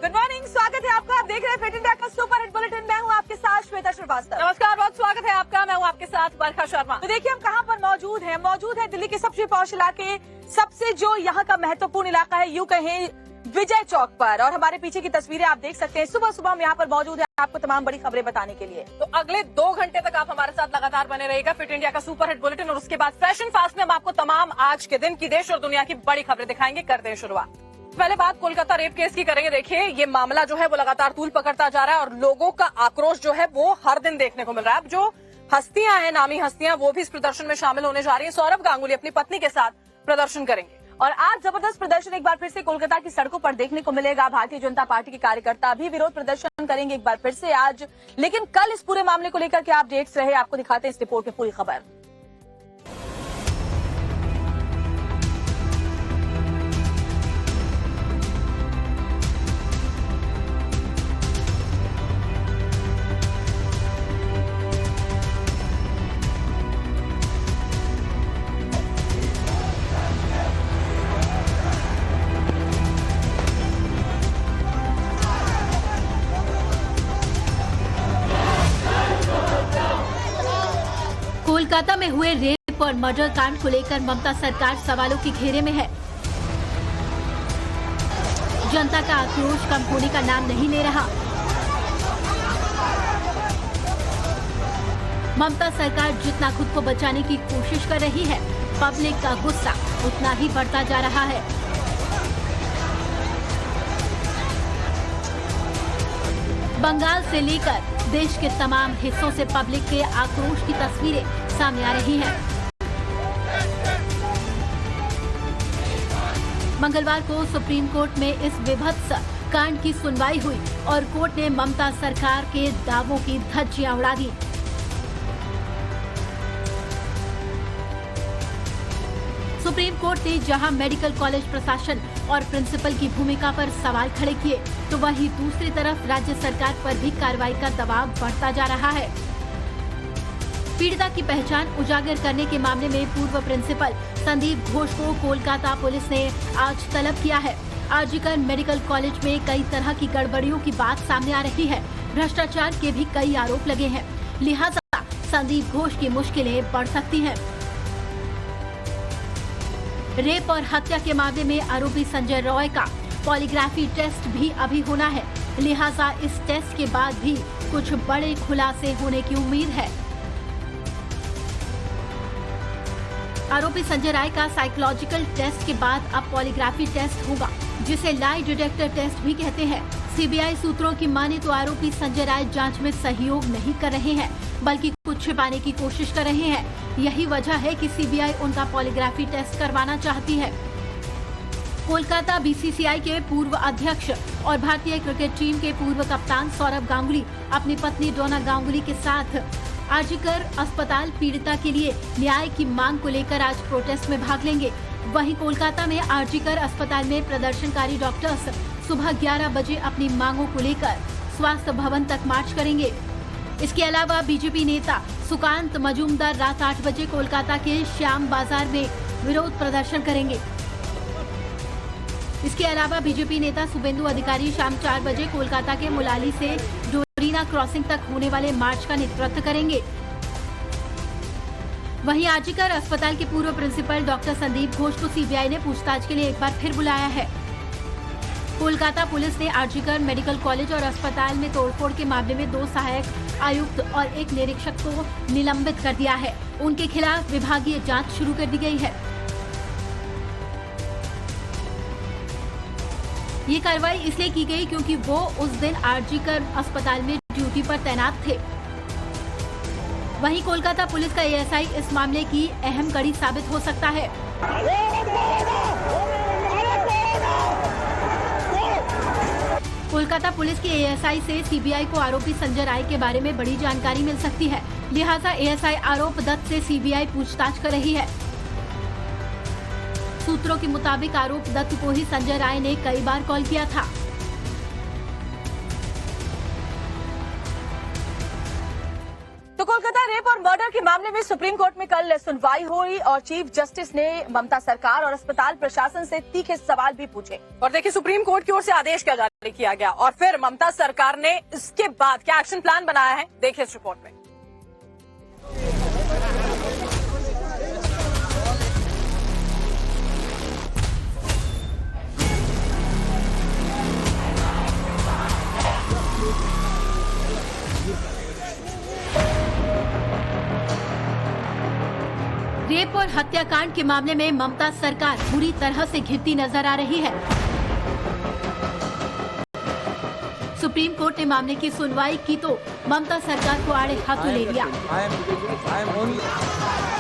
Good morning, स्वागत है आपका। आप देख रहे हैं फिट इंडिया का सुपर हिट बुलेटिन। मैं हूँ आपके साथ श्वेता श्रीवास्तव। नमस्कार, बहुत स्वागत है आपका। मैं हूँ आपके साथ वर्षा शर्मा। तो देखिए हम कहाँ पर मौजूद हैं। मौजूद है दिल्ली के सबसे पॉश इलाके, सबसे जो यहाँ का महत्वपूर्ण इलाका है, यूं कहें विजय चौक पर। और हमारे पीछे की तस्वीरें आप देख सकते हैं। सुबह सुबह हम यहाँ पर मौजूद है आपको तमाम बड़ी खबरें बताने के लिए। तो अगले 2 घंटे तक आप हमारे साथ लगातार बने रहिएगा फिट इंडिया का सुपर हिट बुलेटिन, और उसके बाद फैशन फास्ट में हम आपको तमाम आज के दिन की देश और दुनिया की बड़ी खबरें दिखाएंगे। करते हैं शुरुआत। पहले बात कोलकाता रेप केस की करेंगे। देखिए, ये मामला जो है वो लगातार तूल पकड़ता जा रहा है और लोगों का आक्रोश जो है वो हर दिन देखने को मिल रहा है। अब जो हस्तियां हैं, नामी हस्तियां, वो भी इस प्रदर्शन में शामिल होने जा रही हैं। सौरभ गांगुली अपनी पत्नी के साथ प्रदर्शन करेंगे। और आज जबरदस्त प्रदर्शन एक बार फिर से कोलकाता की सड़कों पर देखने को मिलेगा। भारतीय जनता पार्टी के कार्यकर्ता भी विरोध प्रदर्शन करेंगे एक बार फिर से आज। लेकिन कल इस पूरे मामले को लेकर क्या अपडेट्स रहे, आपको दिखाते हैं इस रिपोर्ट में पूरी खबर। कोलकाता में हुए रेप और मर्डर कांड को लेकर ममता सरकार सवालों के घेरे में है। जनता का आक्रोश कम होने का नाम नहीं ले रहा। ममता सरकार जितना खुद को बचाने की कोशिश कर रही है, पब्लिक का गुस्सा उतना ही बढ़ता जा रहा है। बंगाल से लेकर देश के तमाम हिस्सों से पब्लिक के आक्रोश की तस्वीरें सामने आ रही हैं। मंगलवार को सुप्रीम कोर्ट में इस विभत्स कांड की सुनवाई हुई और कोर्ट ने ममता सरकार के दावों की धज्जियां उड़ा दी। सुप्रीम कोर्ट ने जहां मेडिकल कॉलेज प्रशासन और प्रिंसिपल की भूमिका पर सवाल खड़े किए, तो वहीं दूसरी तरफ राज्य सरकार पर भी कार्रवाई का दबाव बढ़ता जा रहा है। पीड़िता की पहचान उजागर करने के मामले में पूर्व प्रिंसिपल संदीप घोष को कोलकाता पुलिस ने आज तलब किया है। आरजीकर मेडिकल कॉलेज में कई तरह की गड़बड़ियों की बात सामने आ रही है। भ्रष्टाचार के भी कई आरोप लगे हैं, लिहाजा संदीप घोष की मुश्किलें बढ़ सकती हैं। रेप और हत्या के मामले में आरोपी संजय रॉय का पॉलीग्राफी टेस्ट भी अभी होना है, लिहाजा इस टेस्ट के बाद भी कुछ बड़े खुलासे होने की उम्मीद है। आरोपी संजय राय का साइकोलॉजिकल टेस्ट के बाद अब पॉलीग्राफी टेस्ट होगा, जिसे लाई डिटेक्टर टेस्ट भी कहते हैं। सीबीआई सूत्रों की माने तो आरोपी संजय राय जांच में सहयोग नहीं कर रहे हैं, बल्कि कुछ छिपाने की कोशिश कर रहे हैं। यही वजह है कि सीबीआई उनका पॉलीग्राफी टेस्ट करवाना चाहती है। कोलकाता बीसीसीआई के पूर्व अध्यक्ष और भारतीय क्रिकेट टीम के पूर्व कप्तान सौरभ गांगुली अपनी पत्नी डोना गांगुली के साथ आरजीकर अस्पताल पीड़िता के लिए न्याय की मांग को लेकर आज प्रोटेस्ट में भाग लेंगे। वहीं कोलकाता में आरजीकर अस्पताल में प्रदर्शनकारी डॉक्टर्स सुबह 11 बजे अपनी मांगों को लेकर स्वास्थ्य भवन तक मार्च करेंगे। इसके अलावा बीजेपी नेता सुकांत मजूमदार रात 8 बजे कोलकाता के श्याम बाजार में विरोध प्रदर्शन करेंगे। इसके अलावा बीजेपी नेता शुभेंदु अधिकारी शाम 4 बजे कोलकाता के मुलाली से डोरीना क्रॉसिंग तक होने वाले मार्च का नेतृत्व करेंगे। वहीं आरजीकर अस्पताल के पूर्व प्रिंसिपल डॉक्टर संदीप घोष को सीबीआई ने पूछताछ के लिए एक बार फिर बुलाया है। कोलकाता पुलिस ने आरजीकर मेडिकल कॉलेज और अस्पताल में तोड़फोड़ के मामले में 2 सहायक आयुक्त और 1 निरीक्षक को निलंबित कर दिया है। उनके खिलाफ विभागीय जांच शुरू कर दी गई है। ये कार्रवाई इसलिए की गई क्योंकि वो उस दिन आरजीकर अस्पताल में ड्यूटी पर तैनात थे। वहीं कोलकाता पुलिस का एएसआई इस मामले की अहम कड़ी साबित हो सकता है। कोलकाता पुलिस के एएसआई से सीबीआई को आरोपी संजय राय के बारे में बड़ी जानकारी मिल सकती है, लिहाजा एएसआई आरोप दत्त से सीबीआई पूछताछ कर रही है। सूत्रों के मुताबिक आरोप दत्त को ही संजय राय ने कई बार कॉल किया था। तो कोलकाता रेप और मर्डर के मामले में सुप्रीम कोर्ट में कल सुनवाई हुई और चीफ जस्टिस ने ममता सरकार और अस्पताल प्रशासन से तीखे सवाल भी पूछे। और देखिए सुप्रीम कोर्ट की ओर से आदेश क्या जारी किया गया और फिर ममता सरकार ने इसके बाद क्या एक्शन प्लान बनाया है, देखिए इस रिपोर्ट में। रेप और हत्याकांड के मामले में ममता सरकार बुरी तरह से घिरती नजर आ रही है। सुप्रीम कोर्ट ने मामले की सुनवाई की तो ममता सरकार को आड़े हाथों ले लिया।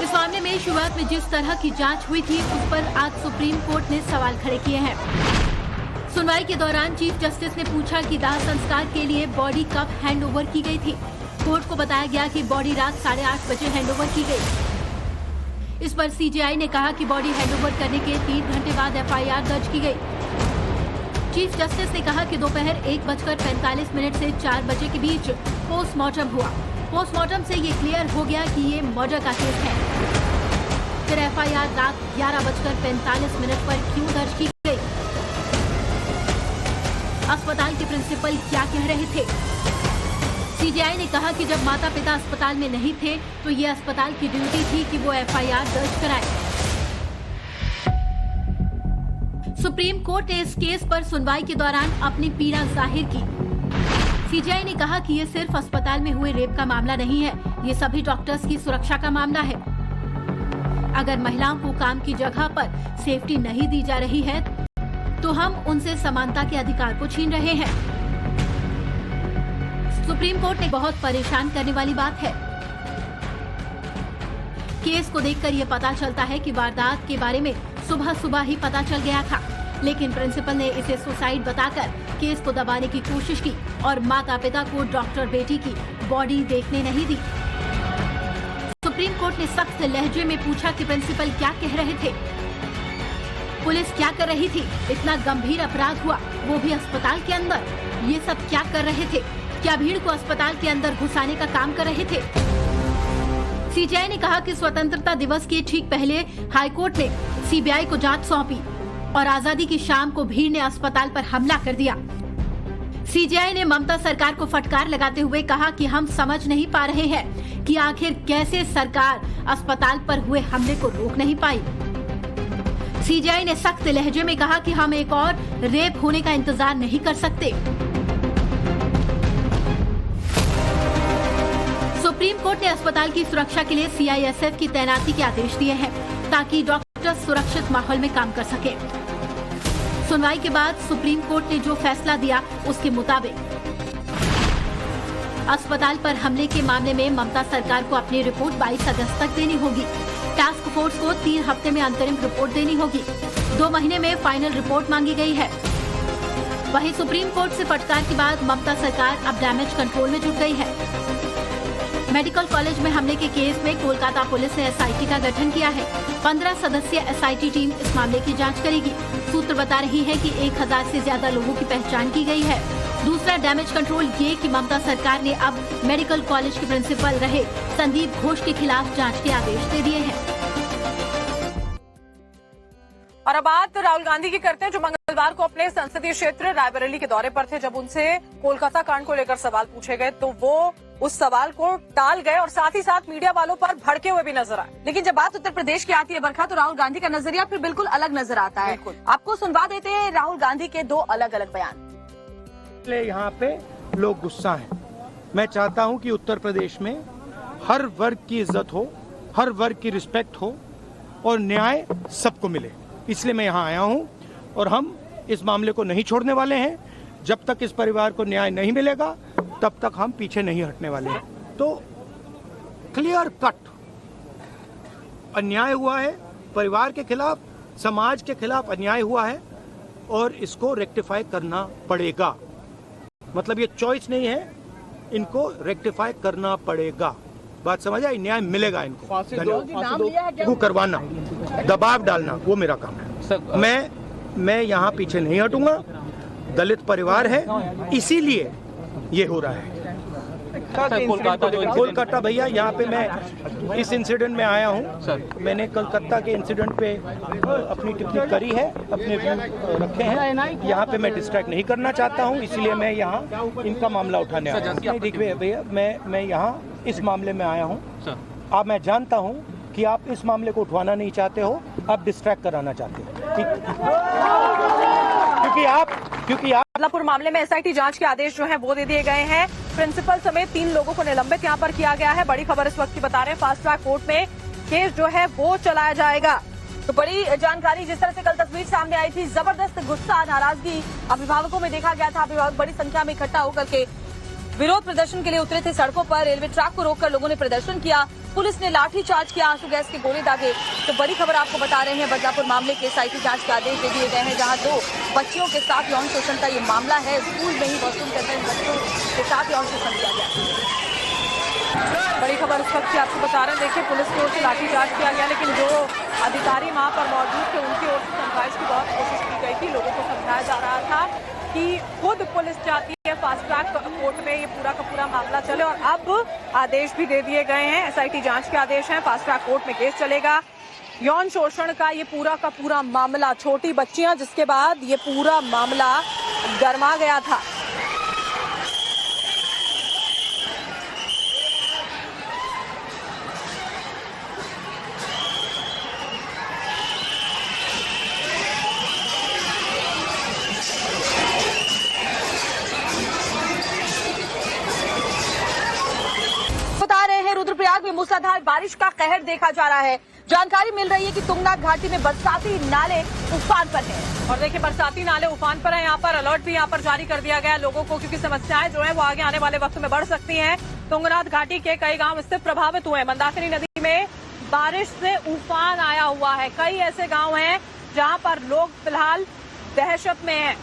इस मामले में शुरुआत में जिस तरह की जांच हुई थी उस पर आज सुप्रीम कोर्ट ने सवाल खड़े किए हैं। सुनवाई के दौरान चीफ जस्टिस ने पूछा कि दाह संस्कार के लिए बॉडी कब हैंडओवर की गई थी। कोर्ट को बताया गया कि बॉडी रात 8:30 बजे हैंडओवर की गई। इस पर सीजीआई ने कहा कि बॉडी हैंडओवर करने के 3 घंटे बाद एफआईआर दर्ज की गई। चीफ जस्टिस ने कहा कि दोपहर 1:45 से 4 बजे के बीच पोस्टमार्टम हुआ। पोस्टमार्टम से ये क्लियर हो गया कि ये मर्डर का केस है। फिर एफआईआर रात 11:45 पर क्यों दर्ज की गई? अस्पताल के प्रिंसिपल क्या कह रहे थे? सीजीआई ने कहा कि जब माता पिता अस्पताल में नहीं थे तो ये अस्पताल की ड्यूटी थी कि वो एफआईआर दर्ज कराए। सुप्रीम कोर्ट ने इस केस पर सुनवाई के दौरान अपनी पीड़ा जाहिर की। सीजीआई ने कहा कि ये सिर्फ अस्पताल में हुए रेप का मामला नहीं है, ये सभी डॉक्टर्स की सुरक्षा का मामला है। अगर महिलाओं को काम की जगह पर सेफ्टी नहीं दी जा रही है तो हम उनसे समानता के अधिकार को छीन रहे हैं। सुप्रीम कोर्ट ने बहुत परेशान करने वाली बात है। केस को देखकर ये पता चलता है कि वारदात के बारे में सुबह ही पता चल गया था, लेकिन प्रिंसिपल ने इसे सुसाइड बताकर केस को दबाने की कोशिश की और माता पिता को डॉक्टर बेटी की बॉडी देखने नहीं दी। सुप्रीम कोर्ट ने सख्त लहजे में पूछा कि प्रिंसिपल क्या कह रहे थे, पुलिस क्या कर रही थी? इतना गंभीर अपराध हुआ, वो भी अस्पताल के अंदर। ये सब क्या कर रहे थे? क्या भीड़ को अस्पताल के अंदर घुसाने का काम कर रहे थे? सीजीआई ने कहा कि स्वतंत्रता दिवस के ठीक पहले हाईकोर्ट ने सीबीआई को जांच सौंपी और आजादी की शाम को भीड़ ने अस्पताल पर हमला कर दिया। सीजीआई ने ममता सरकार को फटकार लगाते हुए कहा कि हम समझ नहीं पा रहे हैं कि आखिर कैसे सरकार अस्पताल पर हुए हमले को रोक नहीं पाई। सीजीआई ने सख्त लहजे में कहा कि हम एक और रेप होने का इंतजार नहीं कर सकते। सुप्रीम कोर्ट ने अस्पताल की सुरक्षा के लिए सीआईएसएफ की तैनाती के आदेश दिए हैं ताकि डॉक्टर सुरक्षित माहौल में काम कर सके। सुनवाई के बाद सुप्रीम कोर्ट ने जो फैसला दिया उसके मुताबिक अस्पताल पर हमले के मामले में ममता सरकार को अपनी रिपोर्ट 22 अगस्त तक देनी होगी। टास्क फोर्स को 3 हफ्ते में अंतरिम रिपोर्ट देनी होगी। 2 महीने में फाइनल रिपोर्ट मांगी गई है। वहीं सुप्रीम कोर्ट से फटकार के बाद ममता सरकार अब डैमेज कंट्रोल में जुट गई है। मेडिकल कॉलेज में हमले के केस में कोलकाता पुलिस ने एसआईटी का गठन किया है। 15 सदस्यीय एसआईटी टीम इस मामले की जांच करेगी। सूत्र बता रही है कि 1000 से ज्यादा लोगों की पहचान की गई है। दूसरा डैमेज कंट्रोल ये कि ममता सरकार ने अब मेडिकल कॉलेज के प्रिंसिपल रहे संदीप घोष के खिलाफ जांच के आदेश दे दिए हैं। और अब बात राहुल गांधी की करते हैं, जो मंगलवार को अपने संसदीय क्षेत्र रायबरेली के दौरे पर थे। जब उनसे कोलकाता कांड को लेकर सवाल पूछे गए तो वो उस सवाल को टाल गए और साथ ही साथ मीडिया वालों पर भड़के हुए भी नजर आए। लेकिन जब बात उत्तर प्रदेश की आती है बरखा, तो राहुल गांधी का नजरिया फिर बिल्कुल अलग नजर आता है। आपको सुनवा देते हैं राहुल गांधी के 2 अलग अलग बयान। यहाँ पे लोग गुस्सा हैं। मैं चाहता हूँ कि उत्तर प्रदेश में हर वर्ग की इज्जत हो, हर वर्ग की रिस्पेक्ट हो और न्याय सबको मिले, इसलिए मैं यहाँ आया हूँ। और हम इस मामले को नहीं छोड़ने वाले हैं। जब तक इस परिवार को न्याय नहीं मिलेगा तब तक हम पीछे नहीं हटने वाले हैं। तो क्लियर कट अन्याय हुआ है, परिवार के खिलाफ, समाज के खिलाफ अन्याय हुआ है और इसको रेक्टिफाई करना पड़ेगा। मतलब ये चॉइस नहीं है, इनको रेक्टिफाई करना पड़ेगा। बात समझ आई? न्याय मिलेगा इनको। वो करवाना, दबाव डालना, वो मेरा काम है। मैं यहाँ पीछे नहीं हटूंगा। दलित परिवार है, इसीलिए ये हो रहा है। कोलकाता भैया, यहाँ पे मैं इस इंसिडेंट में आया हूँ। मैंने कलकत्ता के इंसिडेंट पे अपनी टिप्पणी करी है, अपने व्यू रखे हैं। यहाँ पे मैं डिस्ट्रैक्ट नहीं करना चाहता हूँ, इसलिए मैं यहाँ इनका मामला उठाने आया हूँ। देखिए भैया, मैं यहाँ इस मामले में आया हूँ। अब मैं जानता हूँ कि आप इस मामले को उठवाना नहीं चाहते हो, आप डिस्ट्रैक्ट कराना चाहते हो, क्योंकि आप बदलापुर मामले में एसआईटी जांच के आदेश जो हैं वो दे दिए गए हैं। प्रिंसिपल समेत 3 लोगों को निलंबित यहां पर किया गया है। बड़ी खबर इस वक्त की बता रहे हैं, फास्ट ट्रैक कोर्ट में केस जो है वो चलाया जाएगा। तो बड़ी जानकारी, जिस तरह से कल तस्वीर सामने आई थी, जबरदस्त गुस्सा, नाराजगी अभिभावकों में देखा गया था। अभिभावक बड़ी संख्या में इकट्ठा होकर के विरोध प्रदर्शन के लिए उतरे थे सड़कों पर। रेलवे ट्रैक को रोककर लोगों ने प्रदर्शन किया, पुलिस ने लाठीचार्ज किया, आंसू गैस के गोले दागे। तो बड़ी खबर आपको बता रहे हैं, बदलापुर मामले के एसआईटी जांच के आदेश दे दिए गए हैं, जहां 2 बच्चियों के साथ यौन शोषण का ये मामला है। स्कूल में ही वॉशरूम करते हैं बच्चों के साथ यौन शोषण किया गया। बड़ी खबर इस वक्त की आपको बता रहे हैं, देखिए पुलिस की ओर से लाठीचार्ज किया गया, लेकिन जो अधिकारी वहां पर मौजूद थे उनकी ओर से समझाइश की बहुत कोशिश की गई थी। लोगों को समझाया जा रहा था कि खुद पुलिस चाहती है फास्ट ट्रैक कोर्ट में ये पूरा का पूरा मामला चले, और अब आदेश भी दे दिए गए हैं। एसआईटी जांच के आदेश हैं, फास्ट ट्रैक कोर्ट में केस चलेगा। यौन शोषण का ये पूरा का पूरा मामला, छोटी बच्चियां, जिसके बाद ये पूरा मामला गरमा गया था। रुद्रप्रयाग में मूसलाधार बारिश का कहर देखा जा रहा है। जानकारी मिल रही है कि तुंगनाथ घाटी में बरसाती नाले उफान पर हैं। और देखिए बरसाती नाले उफान पर हैं। यहाँ पर अलर्ट भी यहाँ पर जारी कर दिया गया है लोगों को, क्योंकि समस्याएं जो है वो आगे आने वाले वक्त में बढ़ सकती हैं। तुंगनाथ घाटी के कई गांव इससे प्रभावित हुए हैं। मंदाकिनी नदी में बारिश से उफान आया हुआ है। कई ऐसे गाँव हैं जहाँ पर लोग फिलहाल दहशत में हैं।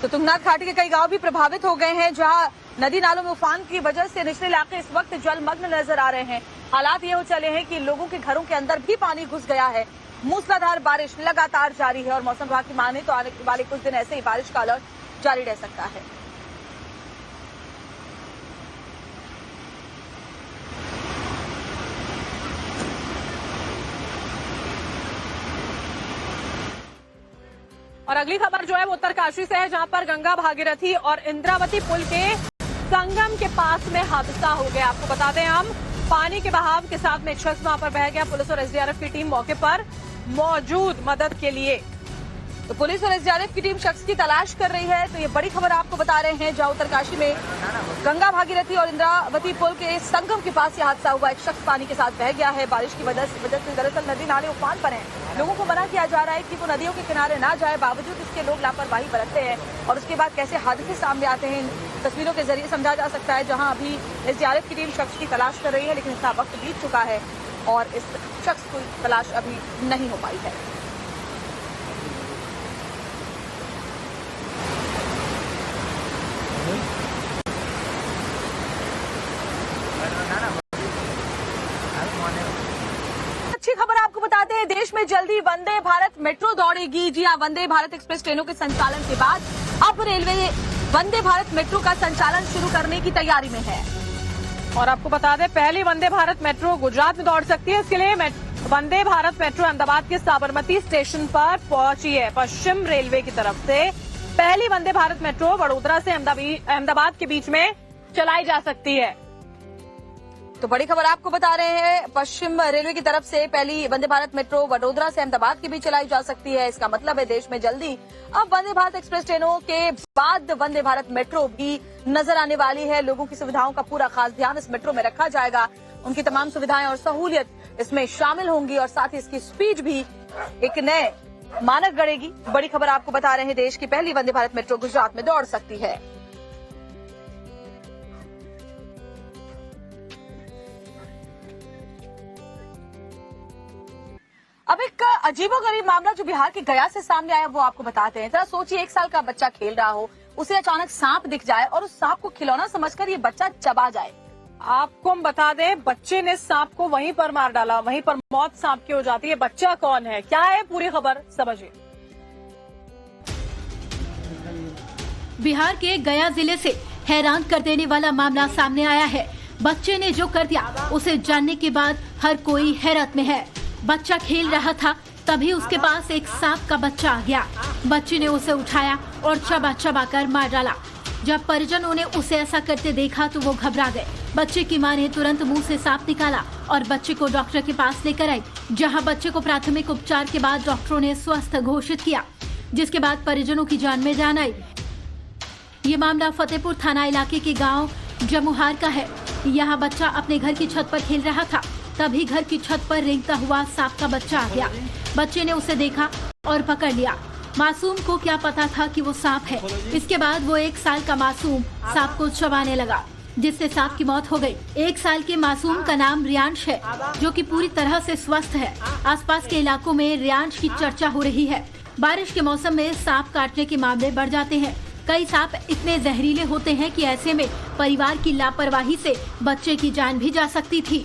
तो तुंगनाथ घाटी के कई गांव भी प्रभावित हो गए हैं, जहां नदी नालों में उफान की वजह से निचले इलाके इस वक्त जलमग्न नजर आ रहे हैं। हालात ये हो चले हैं कि लोगों के घरों के अंदर भी पानी घुस गया है। मूसलाधार बारिश लगातार जारी है और मौसम विभाग की माने तो आने वाले कुछ दिन ऐसे ही बारिश का अलर्ट जारी रह सकता है। और अगली खबर जो है वो उत्तरकाशी से है, जहां पर गंगा भागीरथी और इंद्रावती पुल के संगम के पास में हादसा हो गया। आपको बता दें, हम पानी के बहाव के साथ में एक शख्स वहां पर बह गया। पुलिस और एसडीआरएफ की टीम मौके पर मौजूद मदद के लिए। तो पुलिस और एसडीआरएफ की टीम शख्स की तलाश कर रही है। तो ये बड़ी खबर आपको बता रहे हैं, जहां उत्तरकाशी में गंगा भागीरथी और इंद्रावती पुल के संगम के पास यह हादसा हुआ। एक शख्स पानी के साथ बह गया है। बारिश की वजह से दरअसल नदी नाले उफान पर हैं। लोगों को मना किया जा रहा है कि वो नदियों के किनारे ना जाए, बावजूद इसके लोग लापरवाही बरतते हैं। और उसके बाद कैसे हादसे सामने आते हैं, तस्वीरों के जरिए समझा जा सकता है। जहां अभी एसडीआरएफ की टीम शख्स की तलाश कर रही है, लेकिन इसका वक्त बीत चुका है और इस शख्स की तलाश अभी नहीं हो पाई है। अच्छी खबर आपको बताते हैं, देश में जल्दी वंदे भारत मेट्रो दौड़ेगी। जी हां, वंदे भारत एक्सप्रेस ट्रेनों के संचालन के बाद अब रेलवे वंदे भारत मेट्रो का संचालन शुरू करने की तैयारी में है। और आपको बता दें, पहली वंदे भारत मेट्रो गुजरात में दौड़ सकती है। इसके लिए वंदे भारत मेट्रो अहमदाबाद के साबरमती स्टेशन पर पहुंची है। पश्चिम रेलवे की तरफ से पहली वंदे भारत मेट्रो वडोदरा से अहमदाबाद के बीच में चलाई जा सकती है। तो बड़ी खबर आपको बता रहे हैं, पश्चिम रेलवे की तरफ से पहली वंदे भारत मेट्रो वडोदरा से अहमदाबाद के बीच चलाई जा सकती है। इसका मतलब है देश में जल्दी अब वंदे भारत एक्सप्रेस ट्रेनों के बाद वंदे भारत मेट्रो भी नजर आने वाली है। लोगों की सुविधाओं का पूरा खास ध्यान इस मेट्रो में रखा जाएगा। उनकी तमाम सुविधाएं और सहूलियत इसमें शामिल होंगी और साथ ही इसकी स्पीड भी एक नए मानक गढ़ेगी। बड़ी खबर आपको बता रहे हैं, देश की पहली वंदे भारत मेट्रो गुजरात में दौड़ सकती है। अब एक अजीबोगरीब मामला जो बिहार के गया से सामने आया वो आपको बताते हैं। जरा सोचिए, 1 साल का बच्चा खेल रहा हो, उसे अचानक सांप दिख जाए और उस सांप को खिलौना समझकर ये बच्चा चबा जाए। आपको हम बता दें, बच्चे ने सांप को वहीं पर मार डाला, वहीं पर मौत सांप की हो जाती है। बच्चा कौन है, क्या है पूरी खबर, समझिए। बिहार के गया जिले से हैरान कर देने वाला मामला सामने आया है। बच्चे ने जो कर दिया उसे जानने के बाद हर कोई हैरत में है। बच्चा खेल रहा था, तभी उसके पास एक सांप का बच्चा आ गया। बच्चे ने उसे उठाया और चबा चबा कर मार डाला। जब परिजनों ने उसे ऐसा करते देखा तो वो घबरा गए। बच्चे की मां ने तुरंत मुंह से सांप निकाला और बच्चे को डॉक्टर के पास लेकर आई, जहां बच्चे को प्राथमिक उपचार के बाद डॉक्टरों ने स्वस्थ घोषित किया, जिसके बाद परिजनों की जान में जान आई। ये मामला फतेहपुर थाना इलाके के गांव जमुहार का है। यहाँ बच्चा अपने घर की छत पर खेल रहा था, तभी घर की छत पर रेंगता हुआ सांप का बच्चा आ गया। बच्चे ने उसे देखा और पकड़ लिया। मासूम को क्या पता था कि वो सांप है। इसके बाद वो 1 साल का मासूम सांप को चबाने लगा, जिससे सांप की मौत हो गई। 1 साल के मासूम का नाम रियांश है, जो कि पूरी तरह से स्वस्थ है। आसपास के इलाकों में रियांश की चर्चा हो रही है। बारिश के मौसम में सांप काटने के मामले बढ़ जाते हैं। कई सांप इतने जहरीले होते हैं कि ऐसे में परिवार की लापरवाही से बच्चे की जान भी जा सकती थी।